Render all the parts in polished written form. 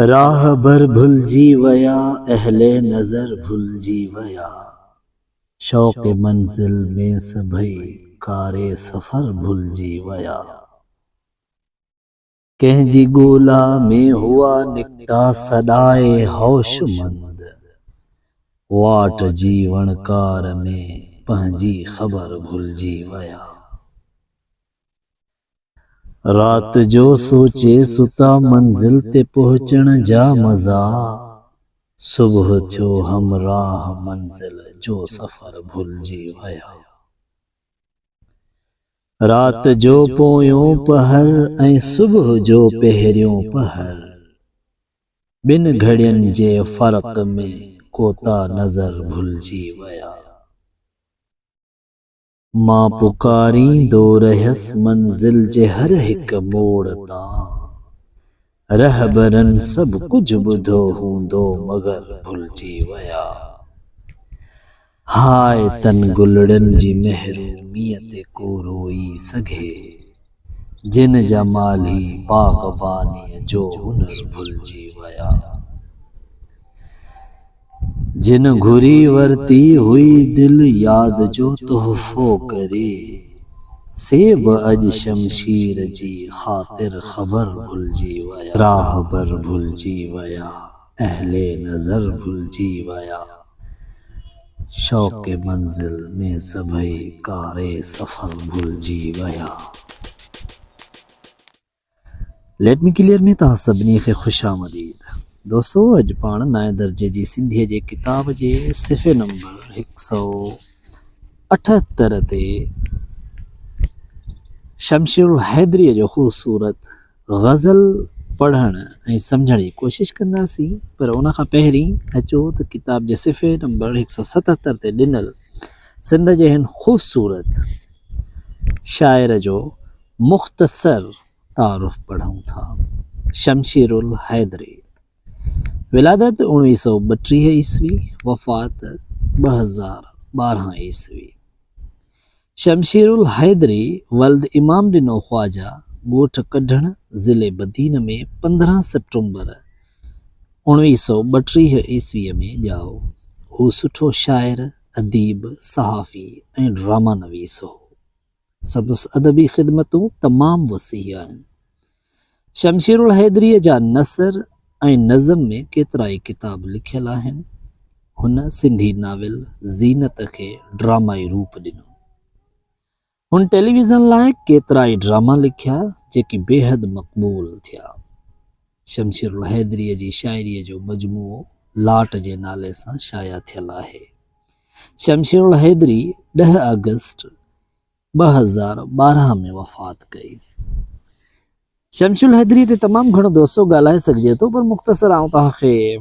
राह बर भुलजी वया अहले नजर भुलजी वया, शौक मंजिल में सभई कारे सफर भुलजी वया। कंहिंजी गोला में हुआ निकता सदाए होशमंद, वाट जीवन कार में पंहिंजी खबर भुलजी वया। रात जो सोचे सुता मंजिल ते पहुंचण जा मजा, सुबह थियो हमराह मंजिल जो सफर भुलजी वया। रात जो पोयों पहर ऐं सुबह जो पहिरियों पहर, बिन घड़ियन जे फर्क में कोता नजर भुलजी वया। मां पुकारींदो रहस मंजिल जे हर हिक मोड़ तां, रहबरन सब कुछ बुधो हूंदो मगर भुलजी वया। हाय तन गुलड़न जी महरूमियत को रोई सघे, जिन जा माली बागबानी जो हुनर भुलजी वया। जिन घुरी वरती हुई दिल याद जो तोहफो करे, सेब अज शमशीर जी खातिर खबर भुलजी वया। राह बर भुलजी वया अहले नजर भुलजी वया, शौक मंजिल में सभई कारे सफर भुलजी वया। लेट मी क्लियर में तव्हां सभिनी खे खुश आमदीद। दोस्तों अज पाण 9 दर्जे जी सिंधीअ जे किताब जे सिफ़े नंबर 178 ते शमशीरुल हैदरीअ जो ख़ूबसूरत गज़ल पढ़ण ऐं सम्झण जी कोशिश कंदासीं। पर उन खां पहिरीं अचो त किताब जे सिफ़े नंबर 177 ते ॾिनल सिंध जे हिन ख़ूबसूरत शाइर जो मुख़्तसर तारुफ़ पढ़ूं था। शमशीरुल हैदरी, विलादत 1932 ईस्वी, वफ़ात 2012 ईस्वी। शमशीरुल हैदरी वल्द इमाम ॾिनो ख्वाजा, ॻोठ कढण, ज़िले बदीन में 15 सितंबर 1932 ईस्वीअ में ॼाओ। हू सुठो शाइर, अदीब, सहाफ़ी ऐं ड्रामा नवीस हो। संदसि अदबी ख़िदमतूं तमामु वसी आहिनि। शमशीरुल हैदरीअ जा नसर ऐं नज़म में केतिरा ई किताब लिखियल आहिनि। हुन सिंधी नाविल ज़ीनत खे ड्रामाई रूप ॾिनो। हुन टेलीविज़न लाइ केतिरा ई ड्रामा लिखिया जेकी बेहद मक़बूल थिया। शमशीरुल हैदरीअ जी शाइरीअ जो मजमूओ लाट जे नाले सां शाया थियल आहे। शमशीरुल हैदरी 10 अगस्त 2012 में वफ़ात कई। शमशीरुल हैदरी ते तमामु घणो दोस्तो ॻाल्हाए सघिजे थो, पर मुख़्तसर आउं तव्हांखे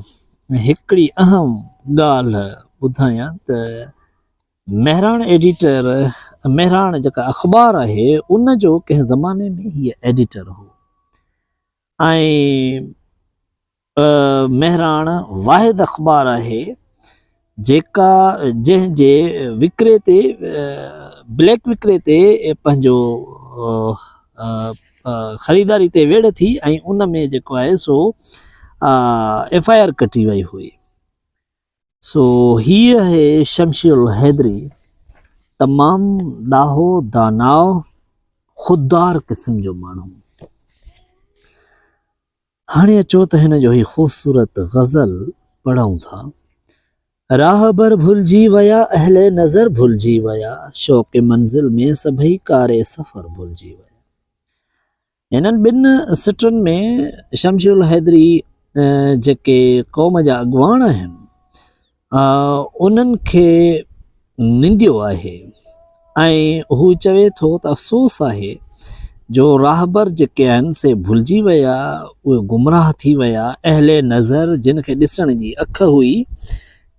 हिकिड़ी अहम ॻाल्हि ॿुधायां त महराण एडिटर, महराण जेका अख़बार आहे उन जो कंहिं ज़माने में हीअ एडिटर हो ऐं महराण वाहिद अख़बार आहे जेका जंहिंजे विक्रेते ब्लैक विक्रेते पंहिंजो ख़रीदारी ते वेड़ थी ऐं उन में जेको आहे सो FIR कटी वई हुई। सो हीअ आहे शमशीरुल हैदरी, तमामु ॾाहो दानाव ख़ुददार क़िस्म जो माण्हू। हाणे अचो त हिन जो ही ख़ूबसूरत गज़ल पढ़ूं था। राह बर भुलजी वया अहले नज़र भुलजी वया, शौक़ मंजिल में सभई कारे सफ़र भुलजी वया। हिननि ॿिनि सिटनि में शमशीरुल हैदरी जेके क़ौम जा अॻवान आहिनि उन्हनि खे निंदियो आहे ऐं हू चवे थो त अफ़सोस आहे जो राहबर जेके आहिनि से भुलिजी विया, उहे गुमराह थी विया। अहले नज़र जिन खे ॾिसण जी अख हुई,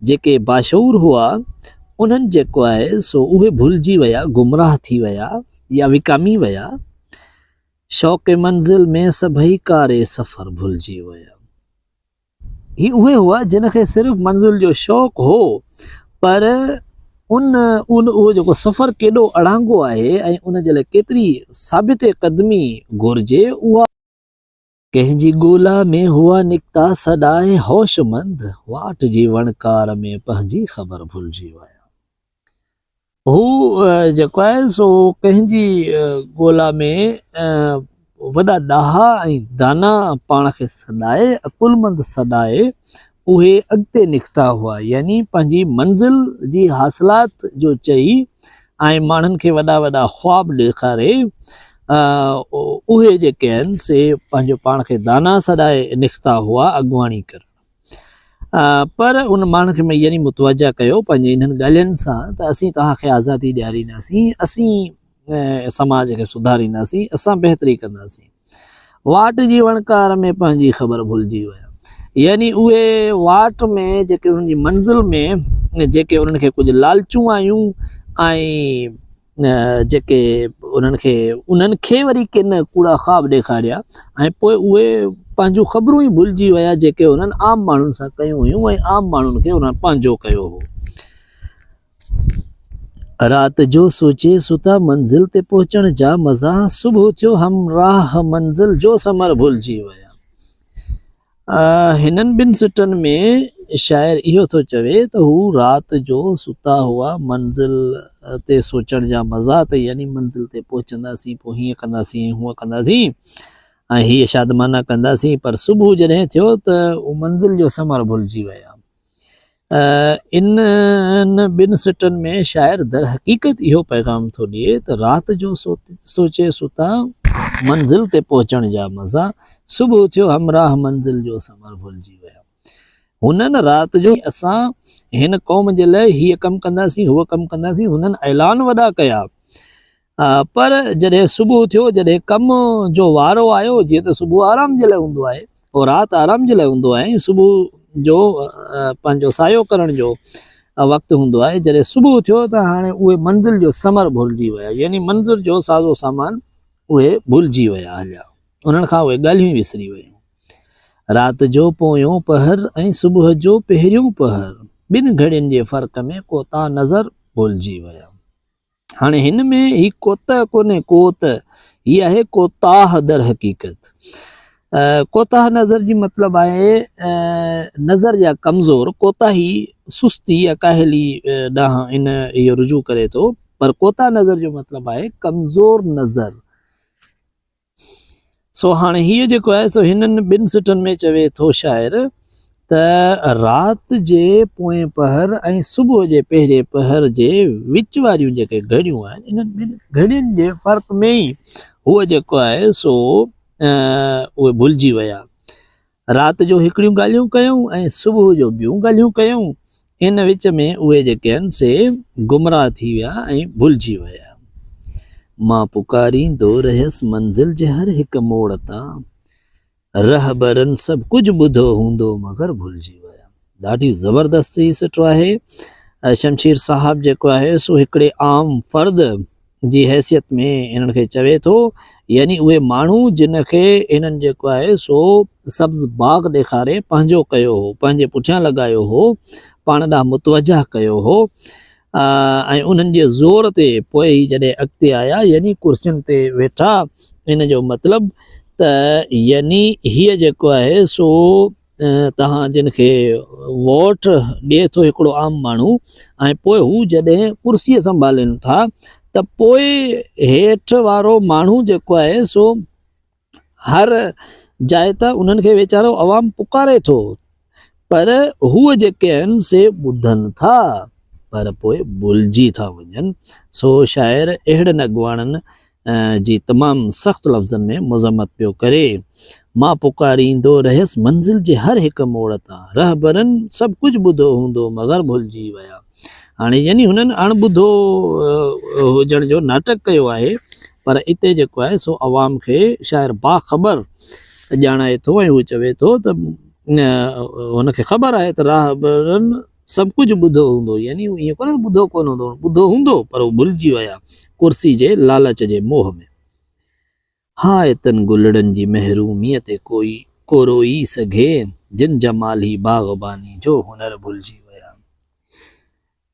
जेके बाशऊर हुआ, उन्हनि जेको आहे सो उहे भुलिजी विया, गुमराह थी विया या विकामी विया। शौक़ मंजिल में सभई कारे सफ़र भुलिजी विया। ही उहे हुआ जिन खे सिर्फ़ मंजिल जो शौक़ु हो, पर उहो जेको सफ़र केॾो अड़ांगो आहे ऐं उन जे लाइ केतिरी साबित क़दमी घुरिजे उहा कंहिंजी ॻोल्हा में हुआ निकिता सॾाए होशमंद, वाट जी वणकार में पंहिंजी ख़बर भुलिजी विया। हू जेको आहे सो कंहिंजी ॻोल्हा में वॾा ॾाहा ऐं दाना पाण खे सॾाए, अकुलमंद सॾाए उहे अॻिते निकिता हुआ, यानी पंहिंजी मंज़िल जी हासिलात जो चई ऐं माण्हुनि खे वॾा वॾा ख्वाब ॾेखारे उहे जेके आहिनि से पंहिंजो पाण खे दाना सॾाए निकिता हुआ अॻुवाणी करणु। पर उन माण्हू खे यानी मुतवजा कयो पंहिंजे इन्हनि ॻाल्हियुनि सां त असीं तव्हांखे आज़ादी ॾियारींदासीं, असीं समाज खे सुधारींदासीं, असां बहितरी कंदासीं। वाट जी वणकार में पंहिंजी ख़बर भुलिजी विया, यानी उहे वाट में जेके उन्हनि जी मंज़िल में जेके उन्हनि खे कुझु लालचूं आयूं ऐं जेके उन्हनि खे वरी किन कूड़ा ख्वाब ॾेखारिया ऐं पोइ उहे पंहिंजूं ख़बरूं ई भुलिजी विया जेके उन्हनि आम माण्हुनि सां कयूं हुयूं ऐं आम माण्हुनि खे उन्हनि पंहिंजो कयो हो। रात जो सोचे सुता मंज़िल ते पहुचण जा मज़ा, सुबुह थियो हम राह मंज़िल जो समर भुलिजी विया। हिननि ॿिनि सिटनि में शाइर इहो थो चवे त हू राति जो सुता हुआ मंज़िल ते सोचण जा मज़ा, त यानी मंज़िल ते पहुचंदासीं, पोइ हीअं कंदासीं हूअं कंदासीं ऐं हीअ शादमाना कंदासीं, पर सुबुह जॾहिं थियो त उहो मंज़िल जो समर भुलिजी विया। इन ॿिनि सिटनि में शाइर दर हक़ीक़त इहो पैगाम थो ॾिए त राति जो सोचे सुता मंज़िल ते पहुचण जा मज़ा, सुबुह थियो हमराह मंज़िल जो समर भुलिजी विया। हुननि राति जो असां हिन क़ौम जे लाइ हीअ कमु कंदासीं हूअ कमु कंदासीं, हुननि ऐलान वॾा कया, पर जॾहिं सुबुह थियो, जॾहिं कम जो वारो आयो, जीअं त सुबुह आराम जे लाइ हूंदो आहे और राति आराम जे लाइ हूंदो आहे, सुबुह जो पंहिंजो सायो करण जो वक़्तु हूंदो आहे, जॾहिं सुबुह थियो त हाणे उहे मंज़िल जो समर भुलिजी विया, यानी मंज़िल जो साज़ो सामान उहे भुलिजी विया हलिया, उन्हनि खां उहे ॻाल्हियूं विसरी वियूं। राति जो पोयों पहर ऐं सुबुह जो पहिरियों पहर, ॿिनि घड़ियुनि जे फ़र्क़ में कोता नज़र भुलिजी विया। हाणे हिन में ही कोत कोन्हे कोत, हीअ आहे कोताह दर हक़ीक़त। कोताह नज़र जी मतिलबु आहे नज़र जा कमज़ोर, कोताही सुस्ती या काहली ॾांहुं इन इहो रुजू करे थो, पर कोताह नज़र जो मतिलबु आहे कमज़ोर नज़र। सो हाणे हीअ जेको आहे सो हिननि ॿिनि सिटनि में चवे थो शाइर त राति जे पोएं पहर ऐं सुबुह जे पहिरें पहर जे विच वारियूं जेके घड़ियूं आहिनि, इन्हनि ॿिनि घड़ियुनि जे फ़र्क़ में ई उहो जेको आहे सो उहे भुलिजी विया। राति जो हिकिड़ियूं ॻाल्हियूं कयूं ऐं सुबुह जो ॿियूं ॻाल्हियूं कयूं, इन विच में उहे जेके आहिनि से गुमराह थी विया ऐं भुलिजी विया। मां पुकारींदो रहियसि मंज़िल जे हर हिकु मोड़ तां, रहबरनि सभु कुझु ॿुधो हूंदो मगर भुलिजी विया। ॾाढी ज़बरदस्त ही सिटो आहे। शमशीर साहब जेको आहे सो हिकिड़े आम फ़र्द जी हैसियत में इन्हनि खे चवे थो, यानी उहे माण्हू जिन खे इन्हनि जेको आहे सो सब्ज़ बाग़ ॾेखारे पंहिंजो कयो हो, पंहिंजे पुठियां लॻायो हो, पाण ॾांहुं मुतवजा कयो हो, ऐं उन्हनि जे ज़ोर ते पोइ ई जॾहिं अॻिते आया, यानी कुर्सियुनि ते वेठा, इन जो मतिलबु त यानी हीअ जेको आहे सो तव्हां जिन खे वोट ॾिए थो हिकिड़ो आम माण्हू, ऐं पोइ हू जॾहिं कुर्सीअ संभालनि था त पोइ हेठि वारो माण्हू जेको आहे सो हर जाइ त उन्हनि खे वीचारो अवाम पुकारे थो, पर हूअ जेके आहिनि से ॿुधनि था पर पोइ भुलिजी था वञनि। सो शाइर अहिड़नि अॻुवाणनि जी तमामु सख़्तु लफ़्ज़नि में मज़म्मत पियो करे। मां पुकारींदो रहियसि मंज़िल जे हर हिकु मोड़ तां, रहबरनि सभु कुझु ॿुधो हूंदो मगर भुलिजी विया। हाणे यानी हुननि अणॿुधो हुजण जो नाटक कयो आहे, पर इते जेको आहे सो अवाम खे शाइर बाख़बर ॼाणाए थो ऐं हू चवे थो त हुनखे ख़बर आहे त रहबरनि सभु कुझु ॿुधो हूंदो, यानी ईअं कोन्हे ॿुधो कोन हूंदो, ॿुधो हूंदो पर उहो भुलिजी विया कुर्सी जे लालच जे मोह में। हाय तन गुलड़नि जी महरूमीअ ते कोई को रोई सघे, जिन जमाल ही बाग़बानी जो हुनर भुलिजी विया।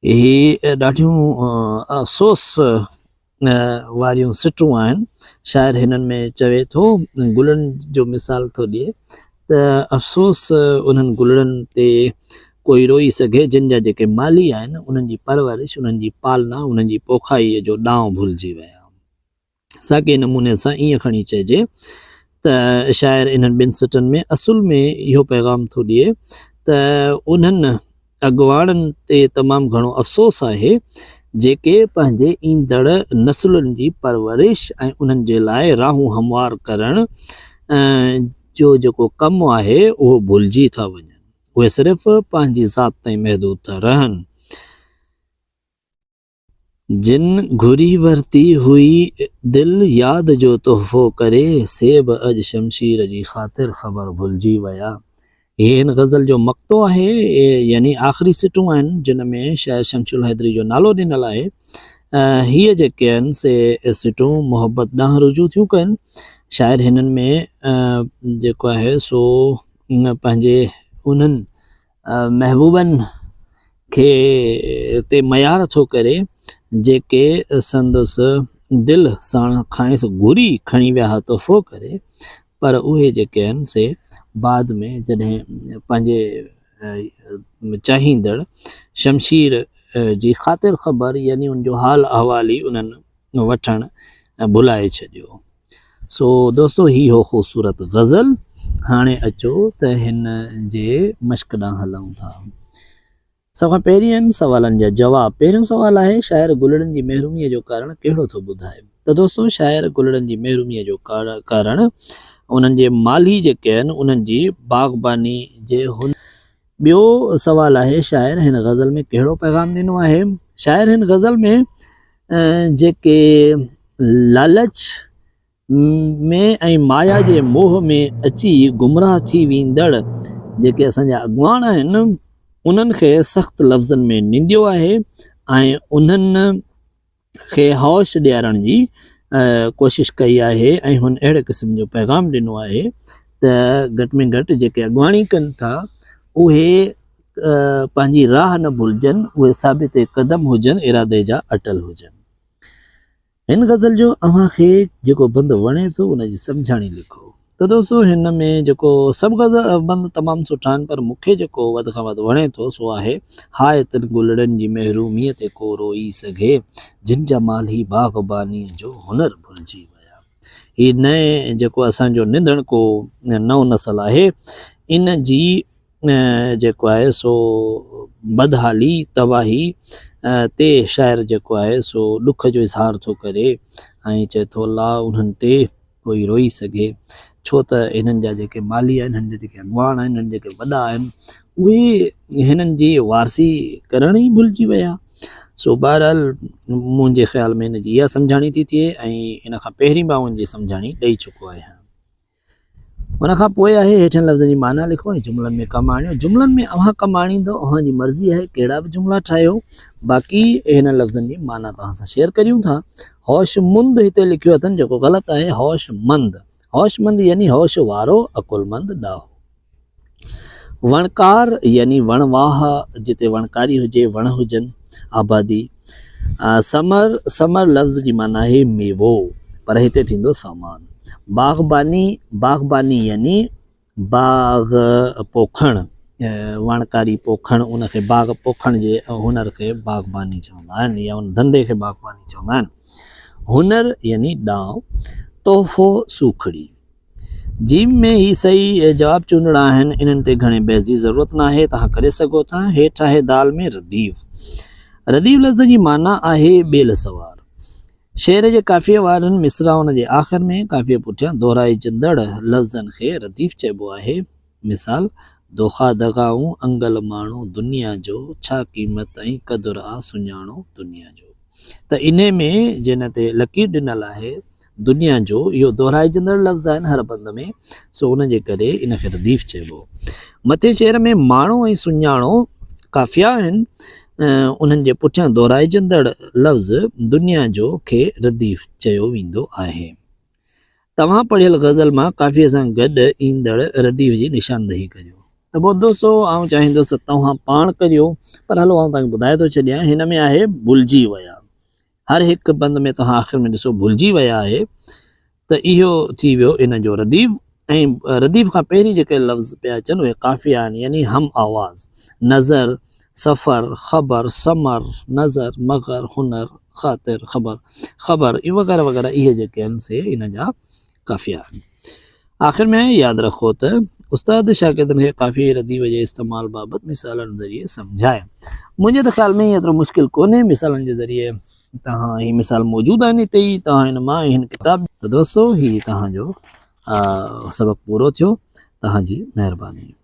इहे ॾाढियूं अफ़सोस वारियूं सिटूं आहिनि शाइर हिननि में चवे थो गुलनि जो मिसाल थो ॾिए त अफ़सोस उन्हनि गुलनि ते कोई रोई सघे जिन जा जेके माली आहिनि उन्हनि जी परवरिश उन्हनि जी पालना उन्हनि जी पोखाईअ जो ॾांहुं भुलिजी विया। साॻे नमूने सां ईअं खणी चइजे त शाइर इन्हनि ॿिनि सिटनि में असुल में इहो पैगाम थो ॾिए त उन्हनि अॻुवाणनि ते तमामु घणो अफ़सोस आहे जेके पंहिंजे ईंदड़ नसुलनि जी परवरिश ऐं उन्हनि जे लाइ राहूं हमवार करण जो जेको कमु आहे उहो भुलिजी था वञनि। उहे सिर्फ़ु पंहिंजी ज़ात ताईं महदूद था रहनि। जिन घुरी वरिती हुई दिल याद जो तोहफ़ो करे सेब अॼु शमशीर जी ख़ातिर ख़बर भुलिजी विया। हे हिन गज़ल जो मक़्तो आहे यानी आख़िरी सिटूं आहिनि जिन में शाइर शमशुल हैदरी जो नालो ॾिनल आहे। हीअ जेके आहिनि से सिटूं मोहब्बत ॾांहुं रुजू थियूं कनि। शाइर हिननि में जेको आहे सो पंहिंजे उन्हनि महबूबनि खे ते मयार थो करे जेके संदसि दिलि साण खांइसि घुरी खणी विया हा तोहफ़ो करे, पर उहे जेके आहिनि से बाद में जॾहिं पंहिंजे चाहींदड़ शमशीर जी ख़ातिर ख़बर यानी उनजो हाल अहवाल ई उन्हनि वठणु भुलाए छॾियो। सो दोस्तो ही हो ख़ूबसूरत गज़ल। हाणे अचो त हिन जे मश्क ॾांहुं हलूं था। सभु पहिरीं आहिनि सवालनि जा जवाब। पहिरियों सवाल आहे शाइर गुलड़नि जी महिरूमीअ जो कारण कहिड़ो थो ॿुधाए। त दोस्तो शाइर गुलड़नि जी महिरूमीअ जो कारण उन्हनि जे माली जेके आहिनि उन्हनि जी बाग़बानी जे हुन। ॿियो सवाल आहे शाइर हिन गज़ल में कहिड़ो पैगाम ॾिनो आहे। शाइर हिन गज़ल में जेके लालच में ऐं माया जे मोह में अची गुमराह थी वेंदड़ जेके असांजा अॻुवान आहिनि उन्हनि खे सख़्तु लफ़्ज़नि में निंदियो आहे ऐं उन्हनि खे हौश ॾियारण जी कोशिशि कई आहे ऐं हुन अहिड़े क़िस्म जो पैगाम ॾिनो आहे त घटि में घटि जेके अॻुवाणी कनि था उहे पंहिंजी राह न भुलिजनि, उहे साबित क़दम हुजनि, इरादे जा अटल हुजनि। हिन गज़ल जो अव्हांखे जेको बंदि वणे थो उनजी सम्झाणी लिखो। त दोस्तो हिन में जेको सभु गज़ल बंदि तमामु सुठा आहिनि पर मूंखे जेको वधि खां वधि वणे थो सो आहे हाय तिन गुलड़नि जी महिरूमीअ ते को रोई सघे जिन जा माली बाग़बानीअ जो हुनर भुलिजी विया। हीअ नए जेको असांजो निंदण को नओं नसल आहे इन जी जेको आहे सो बदहाली तबाही ते शाइर जेको आहे सो ॾुख जो इज़हार थो करे ऐं चए थो अल्लाह उन्हनि ते कोई रोई सघे, छो त हिननि जा जेके माली आहिनि हिननि जा जेके अॻुवान आहिनि हिननि जेके वॾा आहिनि उहे हिननि जी वारसी करण ई भुलिजी विया। सो बहरहाल मुंहिंजे ख़्याल में हिन जी इहा सम्झाणी थी थिए ऐं इन खां पहिरीं मां हुनजी सम्झाणी ॾेई चुको आहियां। उन खां पोइ आहे हेठनि लफ़्ज़नि जी माना लिखो ऐं जुमलनि में कमु आणियो। जुमलनि में अव्हां कमु आणींदो, अव्हांजी मर्ज़ी आहे कहिड़ा बि जुमला ठाहियो, बाक़ी हिन लफ़्ज़नि जी माना तव्हां सां शेयर करियूं था। होशमुंद हिते लिखियो अथनि जेको ग़लति आहे, होशमंद। होशमंद यानी होश वारो, अकुलमंद ॾाहो। वणकार यानी वणवाह जिते वणकारी हुजे, वण हुजनि, आबादी। समर, समर लफ़्ज़ जी माना आहे मेवो, पर हिते थींदो सामान। बाग़बानी, बाग़बानी यानी बाग़ पोखण, वणकारी पोखण, उनखे बाग़ पोखण जे हुनर खे बाग़बानी चवंदा आहिनि या उन धंधे खे बाग़बानी चवंदा आहिनि। हुनर यानी ॾांहुं। तोहफ़ो सूखड़ी। जीम में ही सही जवाब चूंडणा आहिनि, इन्हनि ते घणे बहस जी ज़रूरत न आहे, तव्हां करे सघो था। हेठि आहे दाल में रदीफ़। रदीफ़ लफ़्ज़ जी माना आहे ॿेल सवार। शेर जे काफ़िये वारनि मिसराउनि जे आख़िर में काफ़िये पुठियां दोहराइजंदड़ लफ़्ज़नि खे रदीफ़ चइबो आहे। मिसाल, दोखा दगाऊं अंगल माण्हू दुनिया जो, छा क़ीमत ऐं क़दुरु आहे सुञाणो दुनिया जो। त इन में जिन ते लकीर ॾिनल आहे दुनिया जो, इहो दोहराइजंदड़ लफ़्ज़ आहिनि हर बंद में, सो उनजे करे इनखे रदीफ़ चइबो। मथे शेर में माण्हू ऐं सुञाणो काफ़िया आहिनि, उन्हनि जे पुठियां दोहराइजंदड़ लफ़्ज़ दुनिया जो खे रदीफ़ चयो वेंदो आहे। तव्हां पढ़ियल गज़ल मां काफ़ीअ सां गॾु ईंदड़ रदीफ़ जी निशानदेही करियो। त पोइ दोस्तो आउं चाहींदुसि तव्हां पाण करियो, पर हलो आउं तव्हांखे ॿुधाए थो छॾियां। हिन में आहे भुलिजी विया। हर एक बंद में तव्हां आख़िर में ॾिसो भुलिजी विया आहे त इहो थी वियो इन जो रदीफ़। ऐं रदीफ़ खां पहिरीं जेके लफ़्ज़ पिया अचनि उहे काफ़िया आहिनि, यानी हम आवाज़, नज़र, सफ़र, ख़बर, समर, नज़र, मगर, हुनर, ख़ातिर, ख़बर वग़ैरह वग़ैरह इहे जेके आहिनि से इन जा काफ़िया आहिनि। आख़िर में यादि रखो त उस्ताद शागिर्दनि खे काफ़ी रदीफ़ जे इस्तेमालु बाबति मिसालनि ज़रिए सम्झाए। मुंहिंजे त ख़्याल में एतिरो मुश्किल कोन्हे, मिसालनि जे ज़रिए तव्हां ही मिसाल मौजूदु आहिनि हिते ई, तव्हां हिन मां हिन किताब त दोस्तो ही तव्हांजो सबक़ु पूरो थियो। तव्हांजी महिरबानी।